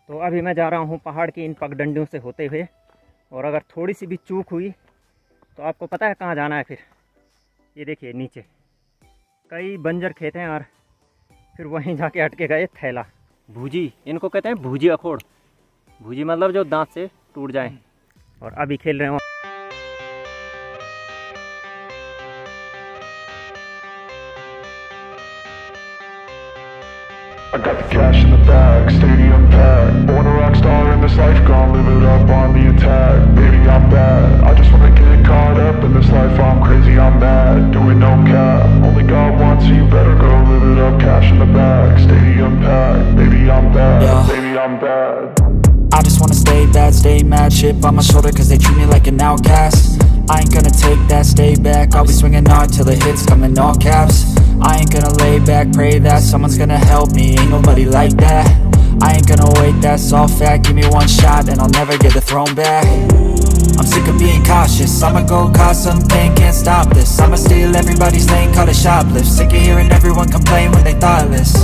तो अभी मैं जा रहा हूँ पहाड़ की इन पगडंडियों से होते हुए, और अगर थोड़ी सी भी चूक हुई तो आपको पता है कहाँ जाना है फिर। ये देखिए नीचे कई बंजर खेत हैं और फिर वहीं जाके अटकेगा ये थैला। भूजी, इनको कहते हैं भूजी अखोड़। भूजी मतलब जो दांत से टूट जाए। और अभी खेल रहे हो I got the cash in the bag, stadium packed. Born a rock star in this life, gonna live it up on the attack. Baby, I'm bad, I just wanna get caught up in this life. I'm crazy, I'm mad, doing no cap. Only God wants you, better go live it up. Cash in the bag, stadium packed. Baby, I'm bad, baby, I'm bad. I just wanna stay bad, stay mad. Chip on my shoulder cause they treat me like an outcast. I ain't gonna take that, stay back. I'll be swinging hard till the hits come in all caps. I ain't gonna lay back, pray that someone's gonna help me. Ain't nobody like that. I ain't gonna wait, that's all fact. Give me one shot and I'll never get the throne back. I'm sick of being cautious, I'ma go cause something, can't stop this. I'ma steal everybody's lane, call it shoplift. Sick of hearing everyone complain when they thoughtless.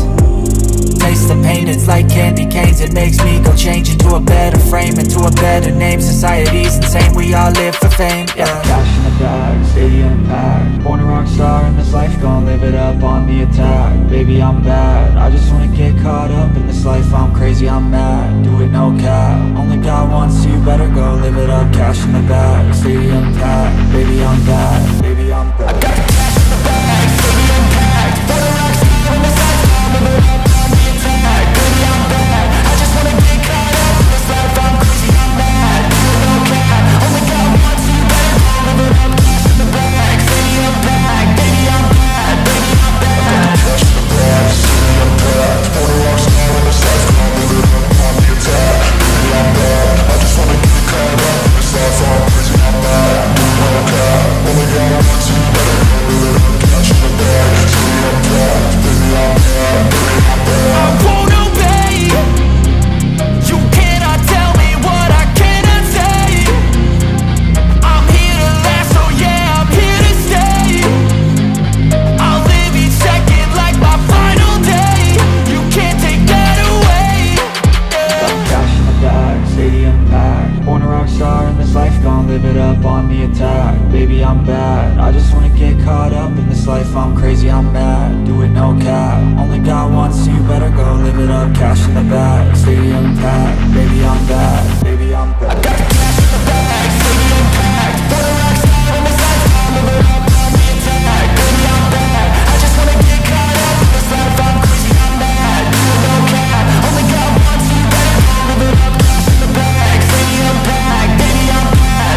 Taste the pain, it's like candy canes. It makes me go change into a better frame, into a better name. Society's insane, we all live for fame, yeah. Cash in the bag, stadium packed. Born a rock star in this life, gonna live it up on the attack. Baby, I'm bad, I just wanna get caught up in this life. I'm crazy, I'm mad, do it no cap. Only God wants you, better go live it up. Cash in the bag, stadium packed. Baby, I'm bad, baby, I'm bad. I got the cash in the bag, stadium packed. Born a rock star in this life, gonna live it up. Live it up on the attack, baby I'm bad. I just wanna get caught up in this life. I'm crazy, I'm mad, do it no cap. Only God wants you, better go live it up. Cash in the bag, stadium packed. Baby I'm bad, baby I'm bad. I got the cash in the bag, stadium packed. Born a rock star in this life, I'll live it up on the attack. Baby I'm bad, I just wanna get caught up in this life. I'm crazy, I'm mad, do it no cap. Only God wants you, better go live it up. Cash in the bag, stadium packed. Baby I'm bad.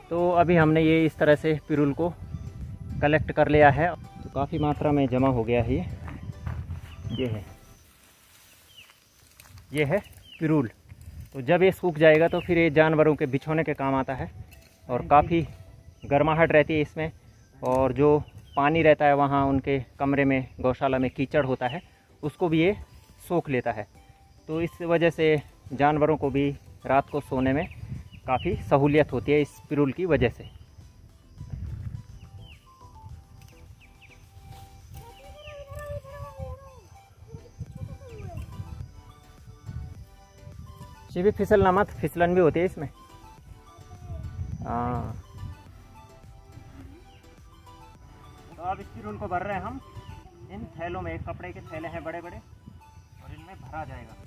तो अभी हमने ये इस तरह से पिरुल को collect कर लिया है। तो काफ़ी मात्रा में जमा हो गया है ये है पिरुल। तो जब ये सूख जाएगा तो फिर ये जानवरों के बिछोने के काम आता है और काफ़ी गर्माहट रहती है इसमें। और जो पानी रहता है वहाँ उनके कमरे में, गौशाला में कीचड़ होता है, उसको भी ये सोख लेता है। तो इस वजह से जानवरों को भी रात को सोने में काफ़ी सहूलियत होती है इस पिरुल की वजह से। ये भी फिसलना मत, फिसलन भी होती है इसमें। हाँ, तो अब इस पिरुल को भर रहे हैं हम इन थैलों में। कपड़े के थैले हैं बड़े बड़े और इनमें भरा जाएगा।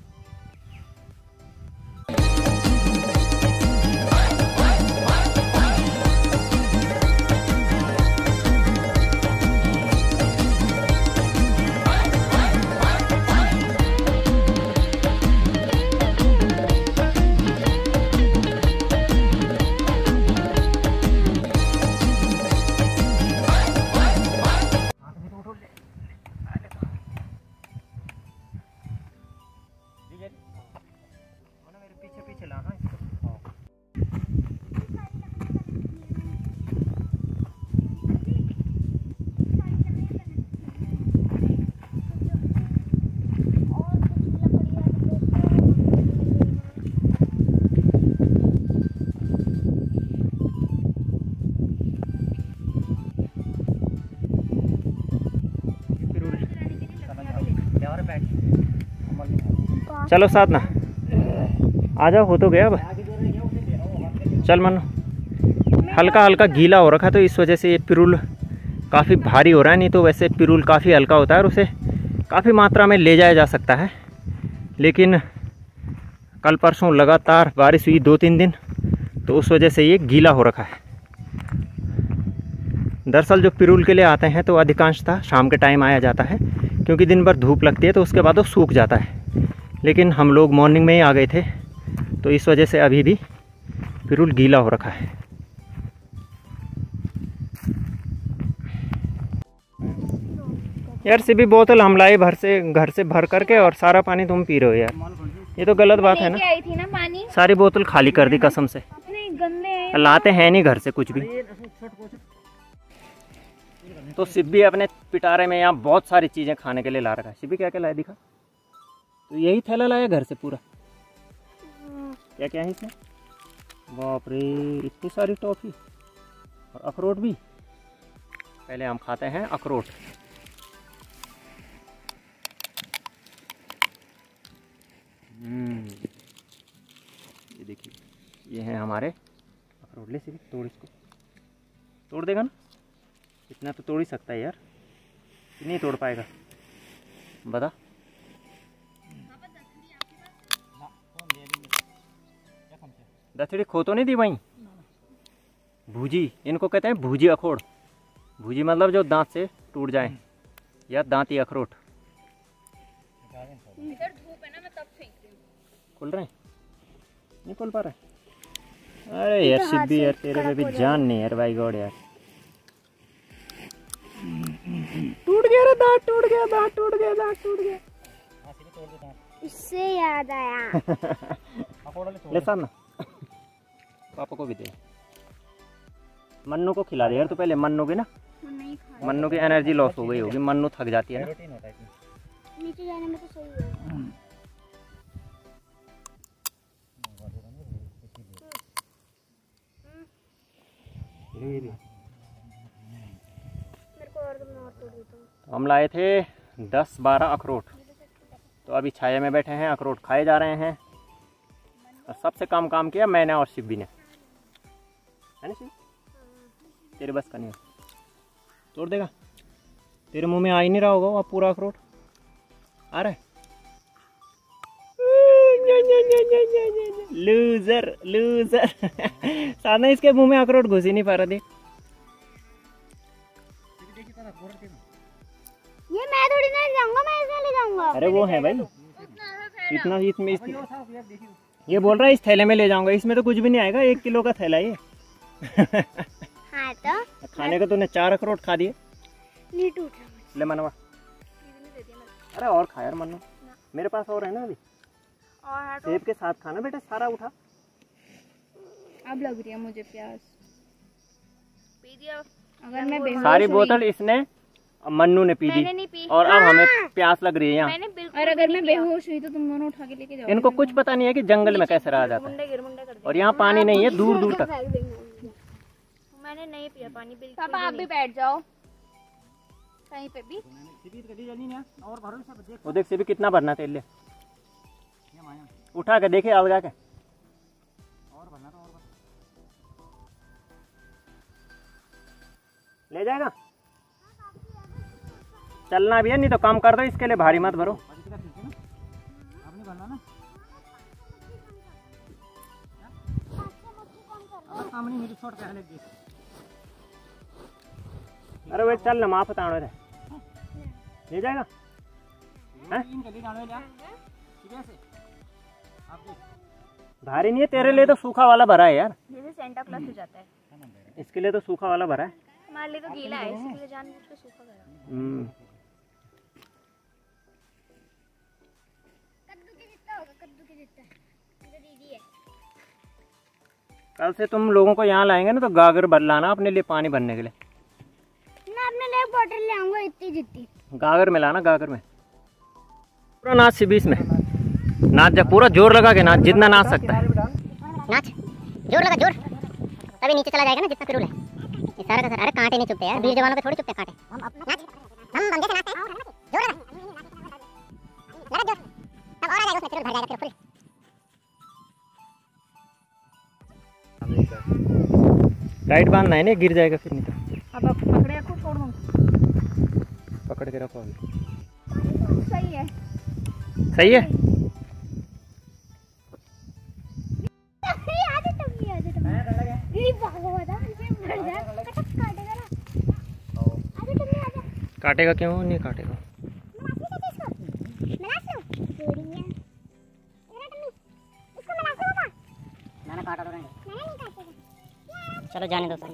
चलो साधना, आ जाओ, हो तो गया अब। चल मनो, हल्का हल्का गीला हो रखा तो इस वजह से ये पिरूल काफ़ी भारी हो रहा है, नहीं तो वैसे पिरूल काफ़ी हल्का होता है और उसे काफ़ी मात्रा में ले जाया जा सकता है। लेकिन कल परसों लगातार बारिश हुई 2-3 दिन, तो उस वजह से ये गीला हो रखा है। दरअसल जो पिरूल के लिए आते हैं तो अधिकांशतः शाम के टाइम आया जाता है, क्योंकि दिन भर धूप लगती है तो उसके बाद वो सूख जाता है। लेकिन हम लोग मॉर्निंग में ही आ गए थे, तो इस वजह से अभी भी पिरूल गीला हो रखा है। यार सिर्फ बोतल हम लाए घर से भर करके, और सारा पानी तुम पी रहे हो यार, ये तो गलत बात है ना। आई थी ना पानी, सारी बोतल खाली कर दी कसम से। गंदे लाते हैं नहीं घर से कुछ भी। तो सिब्बी अपने पिटारे में यहाँ बहुत सारी चीजें खाने के लिए ला रखा है। सिब्बी क्या क्या लाया दिखा? तो यही थैला लाया घर से पूरा। क्या क्या है इसमें? बाप रे, इतनी सारी टॉफी और अखरोट भी। पहले हम खाते हैं अखरोट। ये देखिए, ये हैं हमारे अखरोट। ले सिर्फ तोड़, इसको तोड़ देगा ना? इतना तो तोड़ ही सकता है यार, कि नहीं तोड़ पाएगा बता। दथड़ी खो तो नहीं दी वहीं? भूजी, इनको कहते हैं भूजी अखरोट। भूजी मतलब जो दांत से टूट जाए, या दांती अखरोट। इधर धूप है ना, मैं तब फेंक रही हूं। खुल रहे हैं? नहीं खुल पा रहे? अरे यार सिब्बी यार, तेरे में भी जान नहीं यार, भाई गॉड यार। टूट गया रे दांत, टूट गया दांत, टूट गया दांत, टूट गया। इससे याद आया। ले सामना, पापा को भी दे। मन्नू को खिला दे यार, तो पहले मन्नू की ना, मन्नू की एनर्जी लॉस हो गई होगी, मन्नू थक जाती है ना। नीचे जाने में तो सही है। हम लाए थे 10-12 अखरोट, तो अभी छाया में बैठे हैं, अखरोट खाए जा रहे हैं। और सबसे कम काम किया मैंने और शिब्बी ने, है ना शिव? तेरे बस का नहीं है, तोड़ देगा। तेरे मुंह में आ ही नहीं रहा होगा वो पूरा अखरोट। आ रहा है? Loser loser. साधना, इसके मुंह में अखरोट घुस ही नहीं पा रहा। देख, ये मैं थोड़ी ना ले जाऊंगा, मैं इसमें ले जाऊंगा। अरे वो है भाई, इतना इसमें ये बोल रहा है इस थैले में ले जाऊंगा। इसमें तो कुछ भी नहीं आएगा, 1 किलो का थैला ये। हाँ तो खाने का तूने 4 अखरोट खा दिए। नहीं टूट रहा। ले मनवा, अरे और खा यार मन्नू, मेरे पास और है ना अभी। और सेब के साथ खाना बेटा, सारा उठा। अब लग रही है मुझे प्यास। पी दिया। अगर मैं बेहोश सारी बोतल इसने मन्नू ने पी दी, नहीं पी। और अब हमें प्यास लग रही है यहाँ। और अगर मैं बेहोश हुई तो तुम दोनों उठा के लेके जाओ। इनको कुछ पता नहीं है कि जंगल में कैसे रहा जाता है, और यहाँ पानी नहीं है दूर दूर तक। मैंने नहीं पिया पानी बिल्कुल। पापा आप भी बैठ जाओ कहीं पे भी। वो देख से भी कितना भरना तेल, ले उठा के देखे अलगा के। ले जाएगा? चलना भी है, नहीं तो काम कर दो, इसके लिए भारी मत भरो। अरे वे चल ना, माफ ताणो रे, ले जाएगा? भारी नहीं है, तेरे लिए तो सूखा वाला भरा है यार। जैसे सेंटा क्लॉथ हो जाता है, इसके लिए तो सूखा वाला भरा है। हमारे लिए तो गीला है, इसके लिए जानबूझ के सूखा करा। कद्दू के जितना होगा, कद्दू के जितना। मेरी दीदी है। कल से तुम लोगों को यहाँ लाएंगे ना, तो गागर भर लाना अपने लिए, पानी भरने के लिए। मैं अपने लिए बोतल ले आऊंगा इतनी जितनी। गागर में लाना, गागर में पूरा नाच से 20 में नाच जा, पूरा जोर लगा के नाच, जितना नाच सकता है नाच। जोर लगा, जोर, तभी नीचे चला जाएगा ना जितना पिरूल है। ये सारा का सारा। अरे कांटे नहीं चुपते यार, वीर जवानों के थोड़ी चुपते कांटे। नाच, हम बंदे से नाचते हैं। जोर लगा, लगा जोर, तब और आ जाएगा उसमें, पिरूल भर जाएगा फिर फुल। टाइट बांधना है ना, गिर जाएगा फिर नहीं तो। अब आप पकड़े रखो, छोड़ दूँ? पकड़ के रखो अभी। सही है, सही है। काटेगा क्यों नहीं काटेगा? चलो जाने दो सर।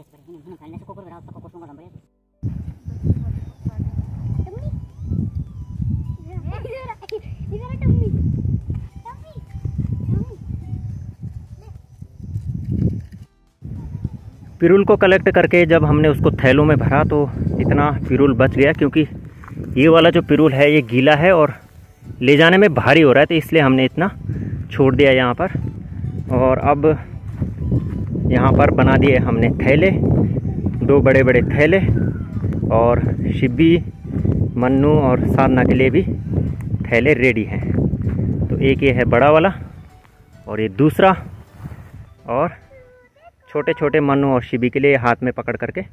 पिरूल को कलेक्ट करके जब हमने उसको थैलों में भरा तो इतना पिरूल बच गया, क्योंकि ये वाला जो पिरूल है ये गीला है और ले जाने में भारी हो रहा है, तो इसलिए हमने इतना छोड़ दिया यहाँ पर। और अब यहाँ पर बना दिए हमने थैले, 2 बड़े बड़े थैले, और शिब्बी, मन्नू और साधना के लिए भी थैले रेडी हैं। तो एक ये है बड़ा वाला और ये दूसरा, और छोटे छोटे मन्नू और शिबी के लिए हाथ में पकड़ करके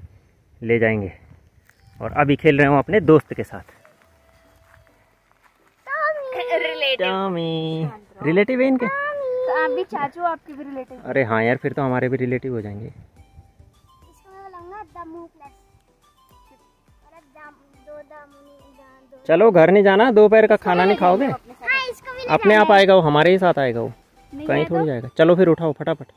ले जाएंगे। और अभी खेल रहे हो अपने दोस्त के साथ। टॉमी रिलेटिव है इनके? तो आप भी चाचू, आपके भी रिलेटिव? अरे हाँ यार, फिर तो हमारे भी रिलेटिव हो जाएंगे। चलो घर नहीं जाना, दोपहर का खाना नहीं खाओगे? अपने आप आएगा वो, हमारे ही साथ आएगा वो, कहीं थोड़ी जाएगा। चलो फिर उठाओ फटाफट।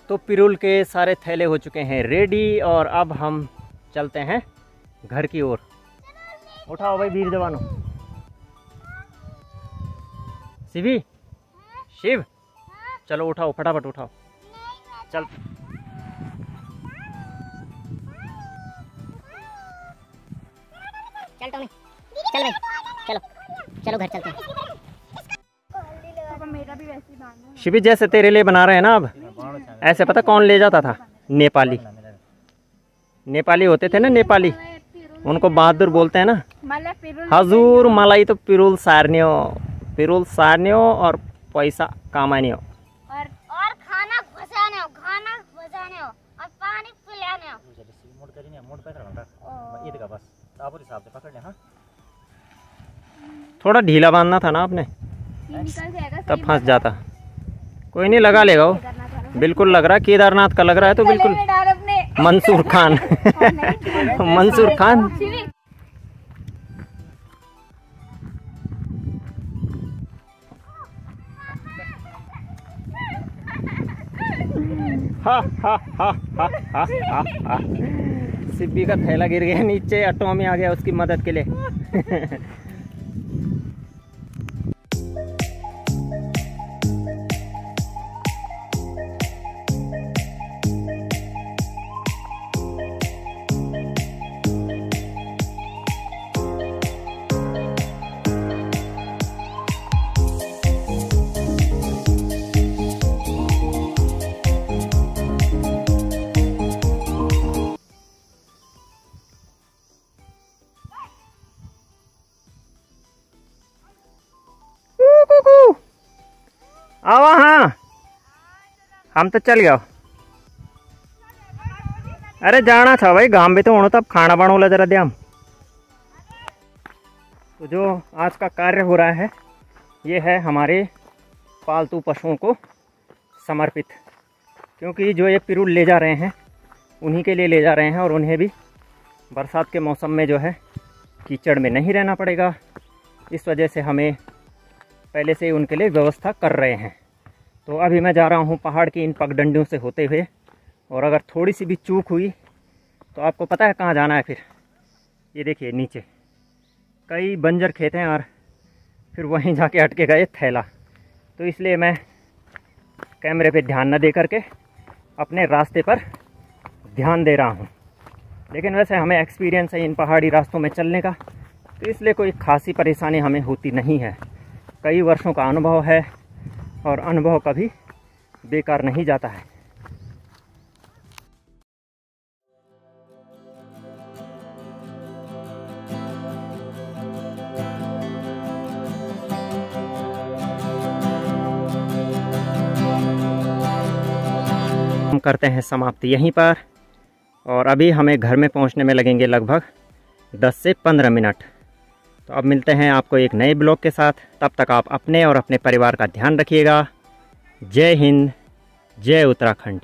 तो पिरूल के सारे थैले हो चुके हैं रेडी और अब हम चलते हैं घर की ओर। उठाओ भाई वीर जवानों। शिवी, शिव, चलो उठाओ फटाफट उठाओ। चल चल टॉमी, चल भाई, चलो चलो घर चलते हैं। मेरा भी वैसे ही बांधना। शिवी जैसे तेरे लिए बना रहे हैं ना, अब ऐसे पता कौन ले जाता था? नेपाली, नेपाली होते थे ना, नेपाली, उनको बहादुर बोलते हैं ना। हजूर मलाई तो पिरूल सार्नियो, पिरूल सार्नियो और पैसा कमानियो और खाना घुसाने और पानी पिलाने। थोड़ा ढीला बांधना था ना आपने, तब फंस जाता। कोई नहीं, लगा लेगा वो, बिल्कुल लग रहा है केदारनाथ का लग रहा है तो बिल्कुल मंसूर खान मंसूर खान। हा हा हा हा हा हा हा। सिब्बी का थैला गिर गया नीचे, टॉमी आ गया उसकी मदद के लिए। आओ हाँ, हम तो चल गया। अरे जाना था भाई, गांव भी तो होना, तब खाना बनोला जरा ध्यान। तो जो आज का कार्य हो रहा है ये है हमारे पालतू पशुओं को समर्पित, क्योंकि जो ये पिरूल ले जा रहे हैं उन्हीं के लिए ले जा रहे हैं, और उन्हें भी बरसात के मौसम में जो है कीचड़ में नहीं रहना पड़ेगा। इस वजह से हमें पहले से उनके लिए व्यवस्था कर रहे हैं। तो अभी मैं जा रहा हूँ पहाड़ की इन पगडंडियों से होते हुए, और अगर थोड़ी सी भी चूक हुई तो आपको पता है कहाँ जाना है फिर। ये देखिए नीचे कई बंजर खेत हैं और फिर वहीं जाके अटकेगा ये थैला। तो इसलिए मैं कैमरे पे ध्यान न दे करके अपने रास्ते पर ध्यान दे रहा हूँ। लेकिन वैसे हमें एक्सपीरियंस है इन पहाड़ी रास्तों में चलने का, तो इसलिए कोई खासी परेशानी हमें होती नहीं है। कई वर्षों का अनुभव है और अनुभव कभी बेकार नहीं जाता है। करते हैं समाप्त यहीं पर। और अभी हमें घर में पहुंचने में लगेंगे लगभग 10 से 15 मिनट। तो अब मिलते हैं आपको एक नए ब्लॉग के साथ। तब तक आप अपने और अपने परिवार का ध्यान रखिएगा। जय हिंद, जय उत्तराखंड।